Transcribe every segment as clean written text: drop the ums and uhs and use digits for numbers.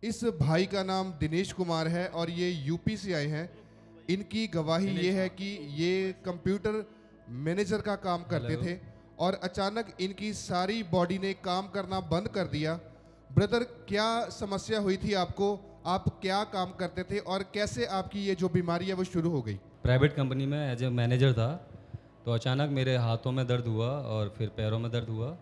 इस भाई का नाम दिनेश कुमार है और ये यूपी से आए हैं। इनकी गवाही ये है कि ये कंप्यूटर मैनेजर का काम करते थे और अचानक इनकी सारी बॉडी ने काम करना बंद कर दिया। ब्रदर, क्या समस्या हुई थी आपको? आप क्या काम करते थे और कैसे आपकी ये जो बीमारी है वो शुरू हो गई? प्राइवेट कंपनी में एज ए मैनेजर था, तो अचानक मेरे हाथों में दर्द हुआ और फिर पैरों में दर्द हुआ।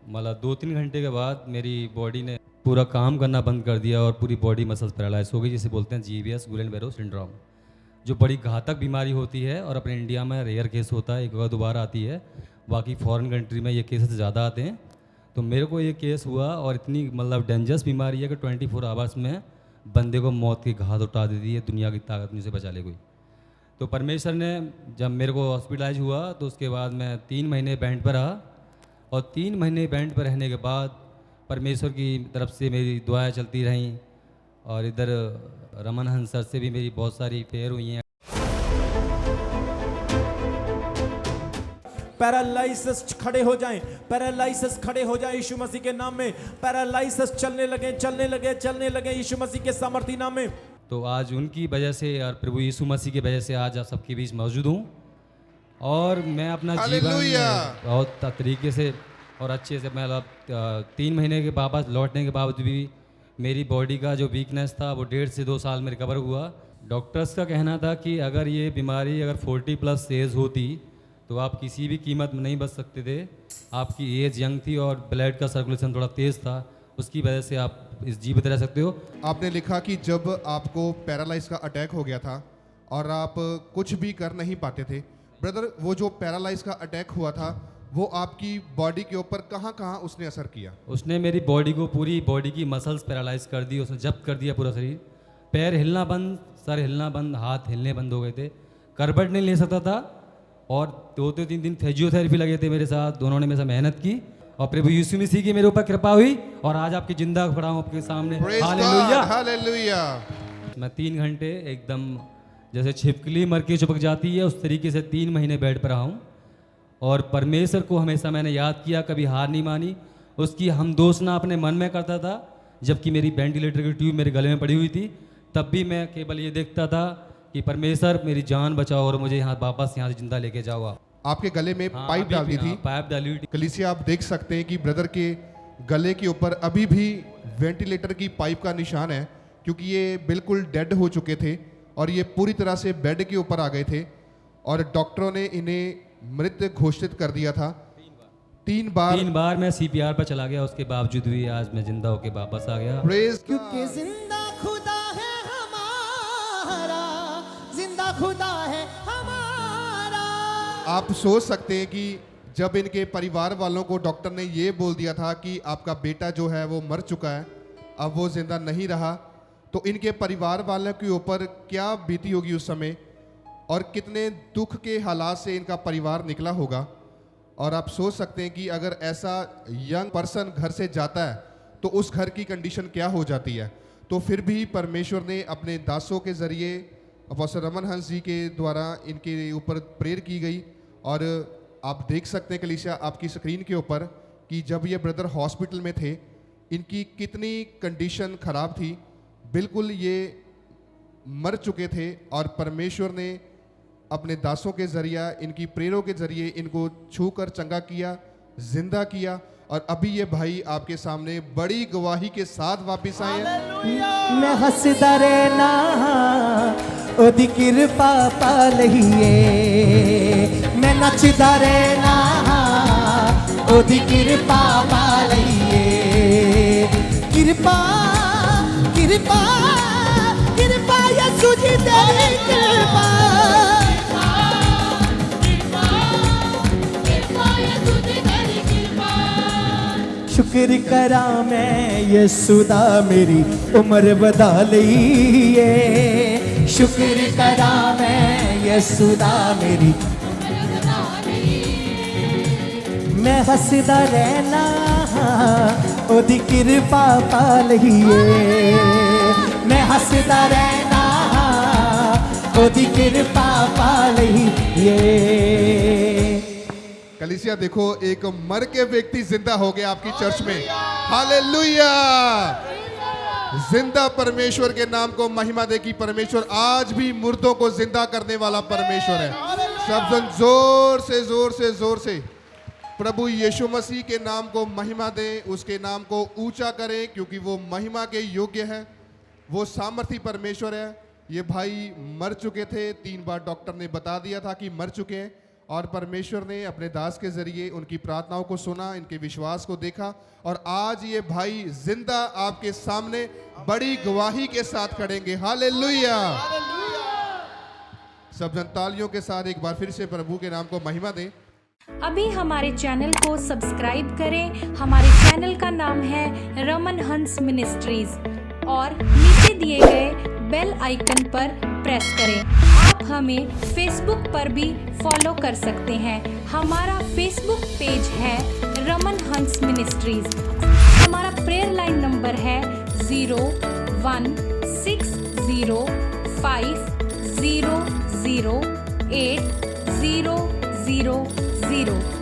मतलब 2-3 घंटे के बाद मेरी बॉडी ने पूरा काम करना बंद कर दिया और पूरी बॉडी मसल्स पैरालाइज हो गई, जिसे बोलते हैं GBS, गुलेन-बैरो सिंड्रोम, जो बड़ी घातक बीमारी होती है और अपने इंडिया में रेयर केस होता है, एक बार दोबारा आती है। बाकी फॉरेन कंट्री में ये केसेस ज़्यादा आते हैं। तो मेरे को ये केस हुआ और इतनी मतलब डेंजरस बीमारी है कि 24 आवर्स में बंदे को मौत की घात उठा देती है, दुनिया की ताकत मुझे बचा ले कोई। तो परमेश्वर ने जब मेरे को हॉस्पिटलाइज हुआ तो उसके बाद मैं 3 महीने बेड पर रहा और 3 महीने बेड पर रहने के बाद परमेश्वर की तरफ से मेरी दुआएं चलती रहीं और इधर रमन हंस सर से भी मेरी बहुत सारी फेयर हुई हैं। पैरालाइसिस खड़े हो जाएं, पैरालाइसिस खड़े हो जाएं यीशु मसीह के नाम में। पैरालाइसिस चलने लगे यीशु मसीह के सामर्थी नाम में। तो आज उनकी वजह से और प्रभु यीशु मसीह की वजह से आज आप सबके बीच मौजूद हूँ और मैं अपना जीवन बहुत तरीके से और अच्छे से मतलब 3 महीने के वापस लौटने के बावजूद भी मेरी बॉडी का जो वीकनेस था वो 1.5 से 2 साल में रिकवर हुआ। डॉक्टर्स का कहना था कि अगर ये बीमारी अगर 40+ एज होती तो आप किसी भी कीमत में नहीं बच सकते थे। आपकी एज यंग थी और ब्लड का सर्कुलेशन थोड़ा तेज़ था, उसकी वजह से आप इस जीवित रह सकते हो। आपने लिखा कि जब आपको पैरालाइज का अटैक हो गया था और आप कुछ भी कर नहीं पाते थे। ब्रदर, वो जो पैरालाइज का अटैक हुआ था वो आपकी बॉडी के ऊपर कहाँ कहाँ उसने असर किया? उसने मेरी बॉडी को, पूरी बॉडी की मसल्स पैरालाइज कर दी, उसने जब्त कर दिया पूरा शरीर। पैर हिलना बंद, सर हिलना बंद, हाथ हिलने बंद हो गए थे, करवट नहीं ले सकता था और 2-3 दिन फिजियोथेरेपी लगे थे मेरे साथ। दोनों ने मेरे साथ मेहनत की और प्रभु यीशु मसीह की मेरे ऊपर कृपा हुई और आज आपकी जिंदा खड़ा हूँ आपके सामने। Hallelujah, hallelujah. मैं 3 घंटे एकदम जैसे छिपकली मर के चिपक जाती है उस तरीके से 3 महीने बेड पर रहा हूँ और परमेश्वर को हमेशा मैंने याद किया, कभी हार नहीं मानी। उसकी हम दोषना अपने मन में करता था, जबकि मेरी वेंटिलेटर की ट्यूब मेरे गले में पड़ी हुई थी, तब भी मैं केवल ये देखता था कि परमेश्वर मेरी जान बचाओ और मुझे यहाँ वापस यहाँ से जिंदा लेके जाओ। आपके गले में पाइप डाल दी थी? पाइप डाली हुई थी। कलीसिया, आप देख सकते हैं कि ब्रदर के गले के ऊपर अभी भी वेंटिलेटर की पाइप का निशान है, क्योंकि ये बिल्कुल डेड हो चुके थे और ये पूरी तरह से बेड के ऊपर आ गए थे और डॉक्टरों ने इन्हें मृत घोषित कर दिया था। 3 बार मैं CPR पर चला गया, उसके बावजूद भी आज मैं जिंदा होके वापस आ गया। क्योंकि जिंदा खुदा है हमारा, जिंदा खुदा है हमारा। आप सोच सकते हैं कि जब इनके परिवार वालों को डॉक्टर ने ये बोल दिया था कि आपका बेटा जो है वो मर चुका है, अब वो जिंदा नहीं रहा, तो इनके परिवार वालों के ऊपर क्या बीती होगी उस समय और कितने दुख के हालात से इनका परिवार निकला होगा। और आप सोच सकते हैं कि अगर ऐसा यंग पर्सन घर से जाता है तो उस घर की कंडीशन क्या हो जाती है। तो फिर भी परमेश्वर ने अपने दासों के ज़रिए अपोस्टल रमन हंस जी के द्वारा इनके ऊपर प्रेयर की गई और आप देख सकते हैं कलीसिया आपकी स्क्रीन के ऊपर कि जब ये ब्रदर हॉस्पिटल में थे इनकी कितनी कंडीशन ख़राब थी, बिल्कुल ये मर चुके थे और परमेश्वर ने अपने दासों के जरिए, इनकी प्रेरों के जरिए इनको छूकर चंगा किया, जिंदा किया और अभी ये भाई आपके सामने बड़ी गवाही के साथ वापस आए हैं। मैं हसदा रहना ओदी कृपा पा लईए, मैं नचदा रहना ओदी कृपा पा लईए। कृपा कृपा कृपा यीशु जी तेरी कृपा, शुक्र करा मैं यीशु दा मेरी उम्र बधा लईए। शुक्र करा मैं यीशु दा मेरी मैं हसदा रहना ओदी कृपा पा लईए। मैं हसदा रहना ओदी कृपा पा लईए। कलीसिया देखो, एक मर के व्यक्ति जिंदा हो गया आपकी चर्च में। हालेलुया। जिंदा परमेश्वर के नाम को महिमा दे कि परमेश्वर आज भी मुर्दों को जिंदा करने वाला परमेश्वर है। सब जन जोर से जोर से जोर से प्रभु यीशु मसीह के नाम को महिमा दें, उसके नाम को ऊंचा करें, क्योंकि वो महिमा के योग्य है, वो सामर्थी परमेश्वर है। ये भाई मर चुके थे, 3 बार डॉक्टर ने बता दिया था कि मर चुके हैं, और परमेश्वर ने अपने दास के जरिए उनकी प्रार्थनाओं को सुना, इनके विश्वास को देखा, और आज ये भाई जिंदा आपके सामने बड़ी गवाही के साथ खड़ेंगे। हालेलुया। सब जन तालियों के साथ एक बार फिर से प्रभु के नाम को महिमा दें। अभी हमारे चैनल को सब्सक्राइब करें। हमारे चैनल का नाम है रमन हंस मिनिस्ट्रीज, और नीचे दिए गए बेल आइकन पर प्रेस करें। आप हमें फेसबुक पर भी फॉलो कर सकते हैं। हमारा फेसबुक पेज है रमन हंस मिनिस्ट्रीज। हमारा प्रेयर लाइन नंबर है 0160500800.